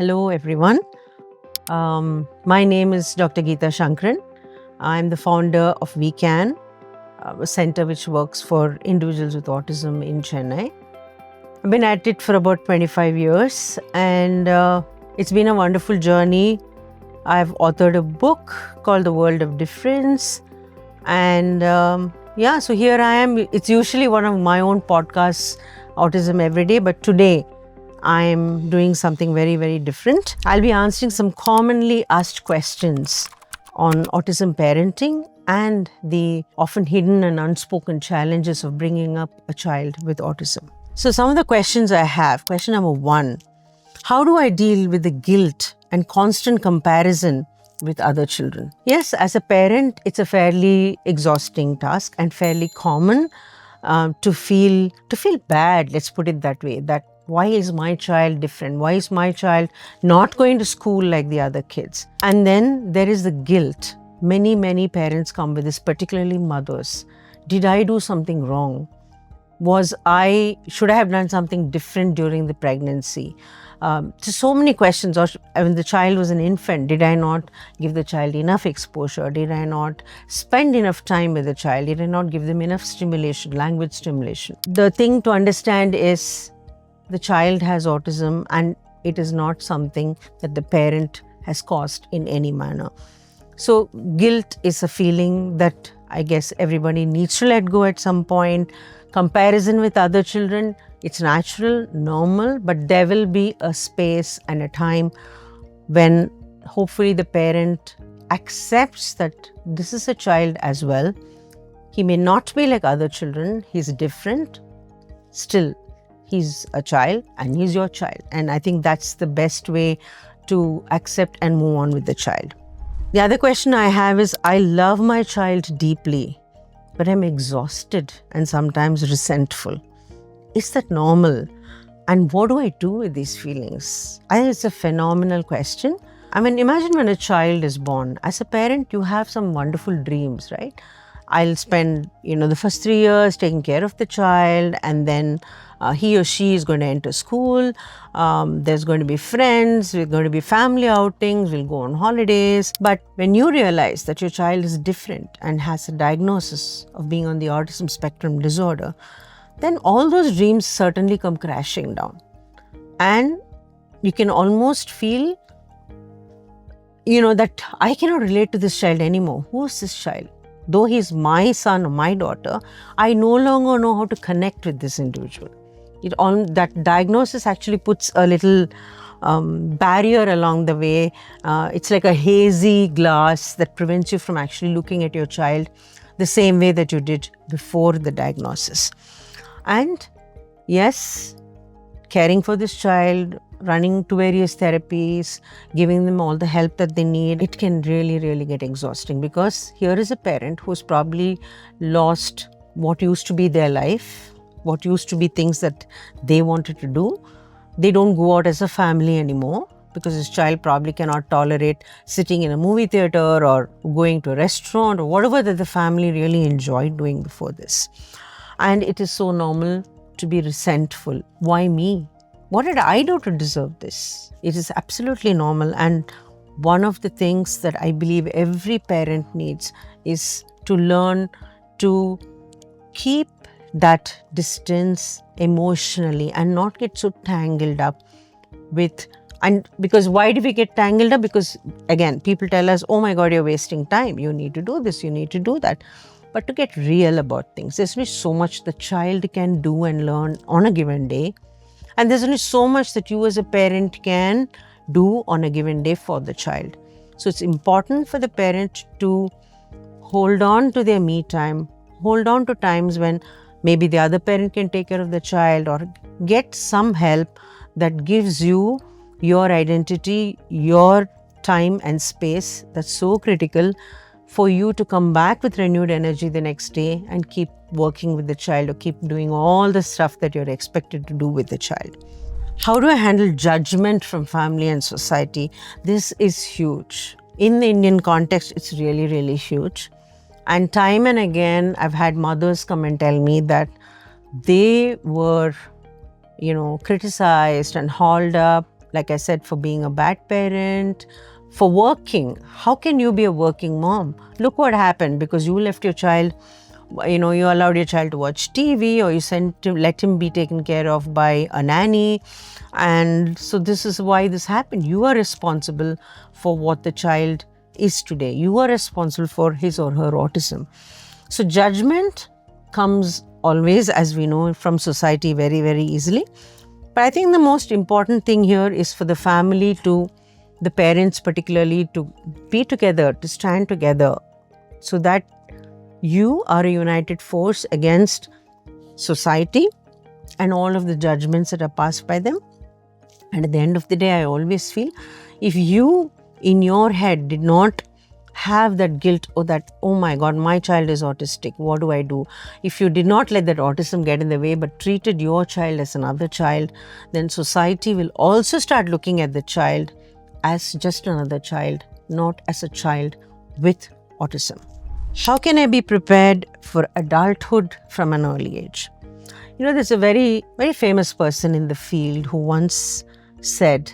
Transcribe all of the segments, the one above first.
Hello, everyone. My name is Dr. Geeta Shankaran. I'm the founder of We Can, a center which works for individuals with autism in Chennai. I've been at it for about 25 years and it's been a wonderful journey. I've authored a book called The World of Difference. And so here I am. It's usually one of my own podcasts, Autism Every Day, but today I'm doing something very, very different. I'll be answering some commonly asked questions on autism parenting and the often hidden and unspoken challenges of bringing up a child with autism. So some of the questions I have, question number 1, how do I deal with the guilt and constant comparison with other children? Yes, as a parent, it's a fairly exhausting task and fairly common to feel bad, let's put it that way, that why is my child different? Why is my child not going to school like the other kids? And then there is the guilt. Many, many parents come with this, particularly mothers. Did I do something wrong? Should I have done something different during the pregnancy? So many questions. Or when the child was an infant, did I not give the child enough exposure? Did I not spend enough time with the child? Did I not give them enough stimulation, language stimulation? The thing to understand is the child has autism and it is not something that the parent has caused in any manner. So guilt is a feeling that I guess everybody needs to let go at some point. Comparison with other children, it's natural, normal, but there will be a space and a time when hopefully the parent accepts that this is a child as well. He may not be like other children, he's different. Still, he's a child and he's your child. And I think that's the best way to accept and move on with the child. The other question I have is, I love my child deeply, but I'm exhausted and sometimes resentful. Is that normal? And what do I do with these feelings? I think it's a phenomenal question. I mean, imagine when a child is born. As a parent, you have some wonderful dreams, right? I'll spend, the first 3 years taking care of the child, and then he or she is going to enter school. There's going to be friends, there's going to be family outings, we'll go on holidays. But when you realize that your child is different and has a diagnosis of being on the autism spectrum disorder, then all those dreams certainly come crashing down. And you can almost feel, that I cannot relate to this child anymore. Who is this child? Though he's my son or my daughter, I no longer know how to connect with this individual. That diagnosis actually puts a little barrier along the way. It's like a hazy glass that prevents you from actually looking at your child the same way that you did before the diagnosis. And yes, caring for this child, running to various therapies, giving them all the help that they need, it can really, really get exhausting, because here is a parent who's probably lost what used to be their life, what used to be things that they wanted to do. They don't go out as a family anymore because this child probably cannot tolerate sitting in a movie theater or going to a restaurant or whatever that the family really enjoyed doing before this. And it is so normal to be resentful. Why me? What did I do to deserve this? It is absolutely normal. And one of the things that I believe every parent needs is to learn to keep that distance emotionally and not get so tangled up with, and because why do we get tangled up? Because again, people tell us, oh my God, you're wasting time. You need to do this, you need to do that. But to get real about things, there's only so much the child can do and learn on a given day. And there's only so much that you as a parent can do on a given day for the child. So it's important for the parent to hold on to their me time, hold on to times when maybe the other parent can take care of the child, or get some help that gives you your identity, your time and space that's so critical for you to come back with renewed energy the next day and keep working with the child or keep doing all the stuff that you're expected to do with the child. How do I handle judgment from family and society? This is huge. In the Indian context, it's really, really huge. And time and again, I've had mothers come and tell me that they were, criticized and hauled up like I said, for being a bad parent, for working. How can you be a working mom? Look what happened because you left your child, you allowed your child to watch TV, or you let him be taken care of by a nanny. And so this is why this happened. You are responsible for what the child is today. You are responsible for his or her autism. So judgment comes always, as we know, from society very, very easily. But I think the most important thing here is for the family the parents particularly, to be together, to stand together, so that you are a united force against society and all of the judgments that are passed by them. And at the end of the day, I always feel, if you in your head did not have that guilt, or that, oh my God, my child is autistic, what do I do? If you did not let that autism get in the way, but treated your child as another child, then society will also start looking at the child as just another child, not as a child with autism. How can I be prepared for adulthood from an early age? There's a very, very famous person in the field who once said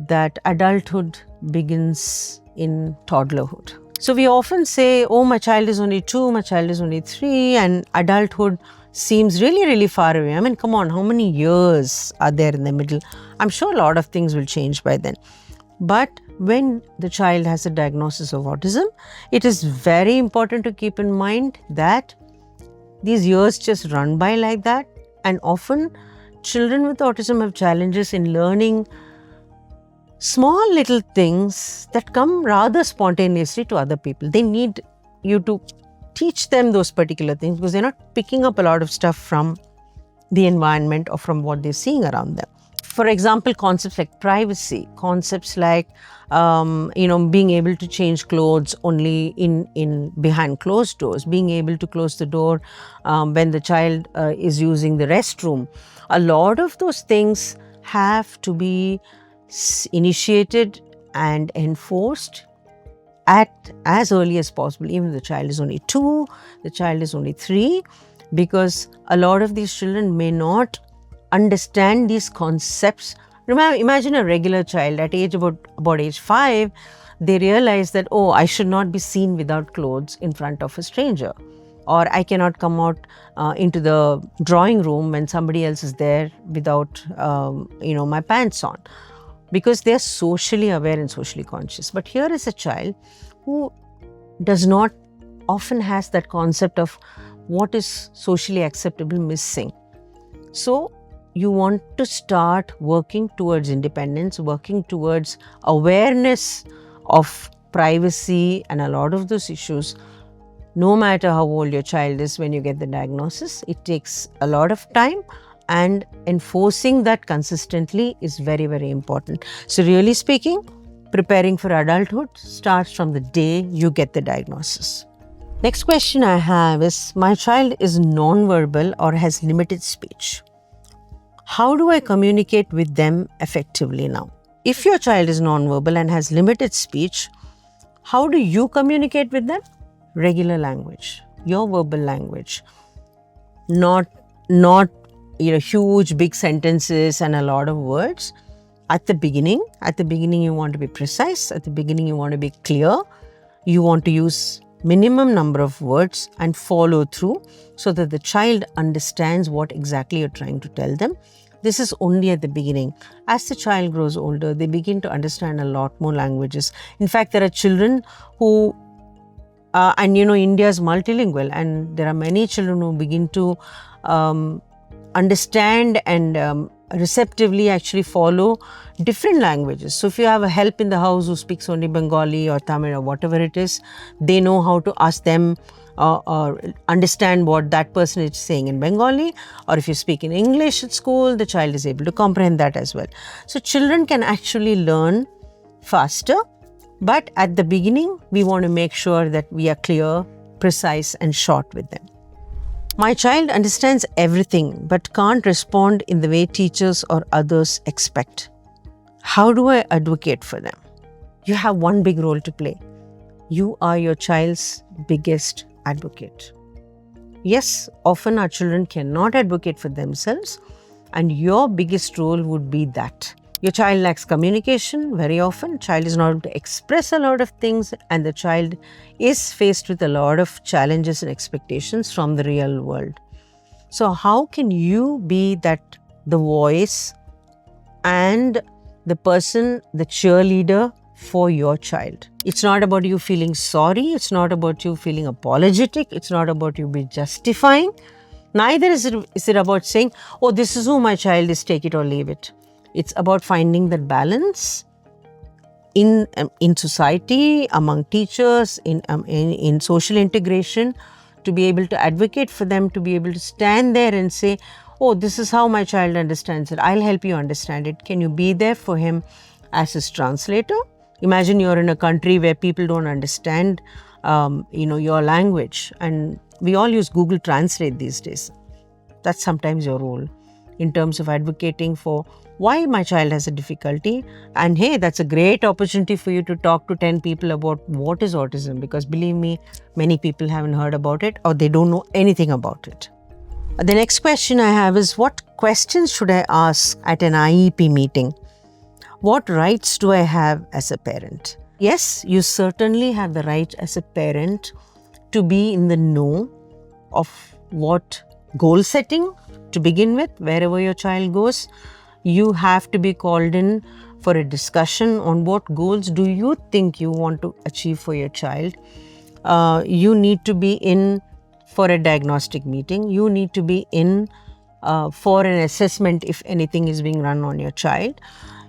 that adulthood begins in toddlerhood. So we often say, oh, my child is only 2, my child is only 3, and adulthood seems really, really far away. I mean, come on, how many years are there in the middle? I'm sure a lot of things will change by then. But when the child has a diagnosis of autism, it is very important to keep in mind that these years just run by like that. And often children with autism have challenges in learning small little things that come rather spontaneously to other people. They need you to teach them those particular things because they're not picking up a lot of stuff from the environment or from what they're seeing around them. For example, concepts like privacy, concepts like being able to change clothes only in behind closed doors, being able to close the door when the child is using the restroom. A lot of those things have to be initiated and enforced at as early as possible, even if the child is only 2, the child is only 3, because a lot of these children may not understand these concepts. Imagine a regular child at about age 5, they realize that, oh, I should not be seen without clothes in front of a stranger, or I cannot come out into the drawing room when somebody else is there without my pants on, because they are socially aware and socially conscious. But here is a child who does not often has that concept of what is socially acceptable missing. So you want to start working towards independence, working towards awareness of privacy and a lot of those issues. No matter how old your child is when you get the diagnosis, it takes a lot of time, and enforcing that consistently is very, very important. So really speaking, preparing for adulthood starts from the day you get the diagnosis. Next question I have is, my child is non-verbal or has limited speech. How do I communicate with them effectively now? If your child is non-verbal and has limited speech, how do you communicate with them? Regular language, your verbal language, not huge big sentences and a lot of words. At the beginning you want to be precise. At the beginning you want to be clear. You want to use minimum number of words and follow through so that the child understands what exactly you're trying to tell them. This is only at the beginning. As the child grows older, they begin to understand a lot more languages. In fact, there are children who India is multilingual, and there are many children who begin to understand and receptively actually follow different languages. So if you have a help in the house who speaks only Bengali or Tamil or whatever it is, they know how to ask them or understand what that person is saying in Bengali. Or if you speak in English at school, the child is able to comprehend that as well. So children can actually learn faster, but at the beginning, we want to make sure that we are clear, precise and short with them. My child understands everything but can't respond in the way teachers or others expect. How do I advocate for them? You have one big role to play. You are your child's biggest advocate. Yes, often our children cannot advocate for themselves, and your biggest role would be that. Your child lacks communication very often. Child is not able to express a lot of things, and the child is faced with a lot of challenges and expectations from the real world. So how can you be the voice and the person, the cheerleader for your child? It's not about you feeling sorry. It's not about you feeling apologetic. It's not about you be justifying. Neither is it about saying, oh, this is who my child is, take it or leave it. It's about finding that balance in society, among teachers, in social integration, to be able to advocate for them, to be able to stand there and say, oh, this is how my child understands it. I'll help you understand it. Can you be there for him as his translator? Imagine you're in a country where people don't understand, your language, and we all use Google Translate these days. That's sometimes your role in terms of advocating for why my child has a difficulty. And hey, that's a great opportunity for you to talk to 10 people about what is autism, because believe me, many people haven't heard about it or they don't know anything about it. The next question I have is, what questions should I ask at an IEP meeting? What rights do I have as a parent? Yes, you certainly have the right as a parent to be in the know of what goal setting to begin with, wherever your child goes. You have to be called in for a discussion on what goals do you think you want to achieve for your child. You need to be in for a diagnostic meeting. You need to be in for an assessment if anything is being run on your child.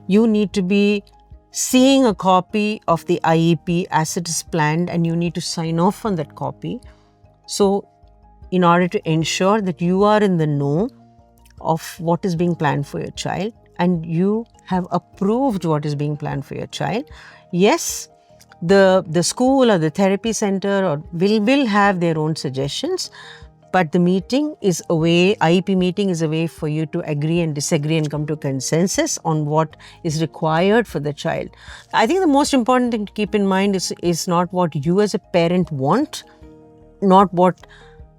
You need to be seeing a copy of the IEP as it is planned, and you need to sign off on that copy. So, in order to ensure that you are in the know of what is being planned for your child and you have approved what is being planned for your child. Yes, the school or the therapy center will have their own suggestions, but the meeting is a way, IEP meeting is a way for you to agree and disagree and come to consensus on what is required for the child. I think the most important thing to keep in mind is not what you as a parent want, not what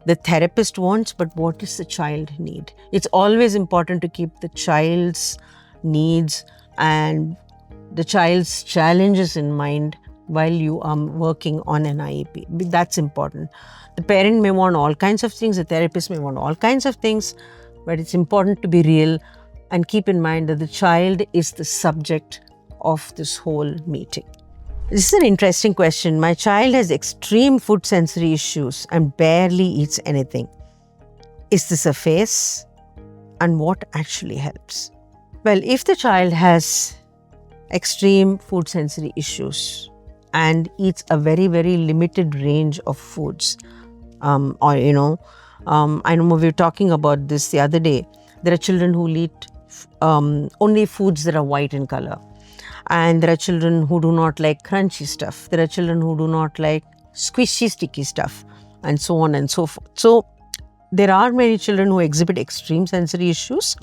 the therapist wants, but what does the child need? It's always important to keep the child's needs and the child's challenges in mind while you are working on an IEP. That's important. The parent may want all kinds of things, the therapist may want all kinds of things, but it's important to be real and keep in mind that the child is the subject of this whole meeting. This is an interesting question. My child has extreme food sensory issues and barely eats anything. Is this a phase? And what actually helps? Well, if the child has extreme food sensory issues and eats a very, very limited range of foods, I know we were talking about this the other day. There are children who eat only foods that are white in color. And there are children who do not like crunchy stuff. There are children who do not like squishy, sticky stuff, and so on and so forth. So there are many children who exhibit extreme sensory issues,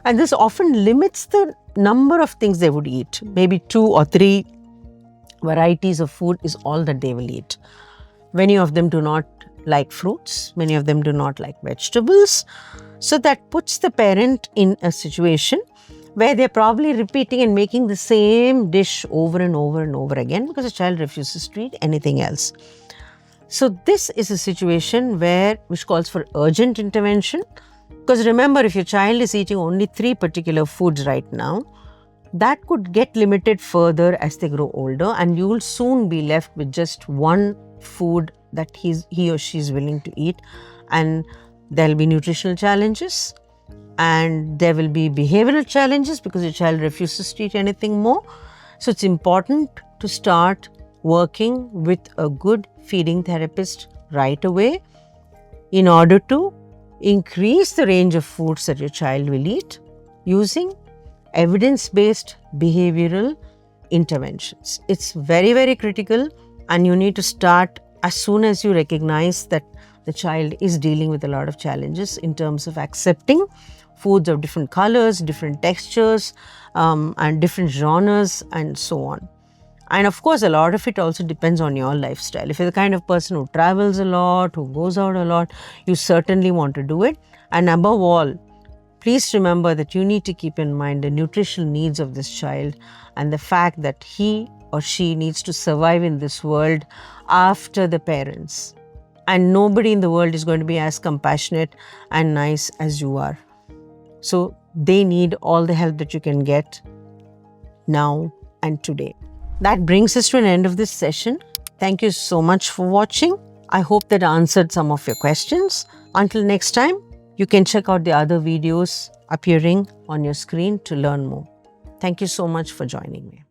and this often limits the number of things they would eat. Maybe 2 or 3 varieties of food is all that they will eat. Many of them do not like fruits. Many of them do not like vegetables. So that puts the parent in a situation where they're probably repeating and making the same dish over and over and over again because the child refuses to eat anything else. So this is a situation which calls for urgent intervention, because remember, if your child is eating only 3 particular foods right now, that could get limited further as they grow older, and you will soon be left with just one food that he or she is willing to eat, and there will be nutritional challenges. And there will be behavioral challenges because your child refuses to eat anything more. So it's important to start working with a good feeding therapist right away in order to increase the range of foods that your child will eat using evidence-based behavioral interventions. It's very, very critical, and you need to start as soon as you recognize that the child is dealing with a lot of challenges in terms of accepting foods of different colors, different textures, and different genres, and so on. And of course, a lot of it also depends on your lifestyle. If you're the kind of person who travels a lot, who goes out a lot, you certainly want to do it. And above all, please remember that you need to keep in mind the nutritional needs of this child and the fact that he or she needs to survive in this world after the parents. And nobody in the world is going to be as compassionate and nice as you are. So they need all the help that you can get now and today. That brings us to an end of this session. Thank you so much for watching. I hope that answered some of your questions. Until next time, you can check out the other videos appearing on your screen to learn more. Thank you so much for joining me.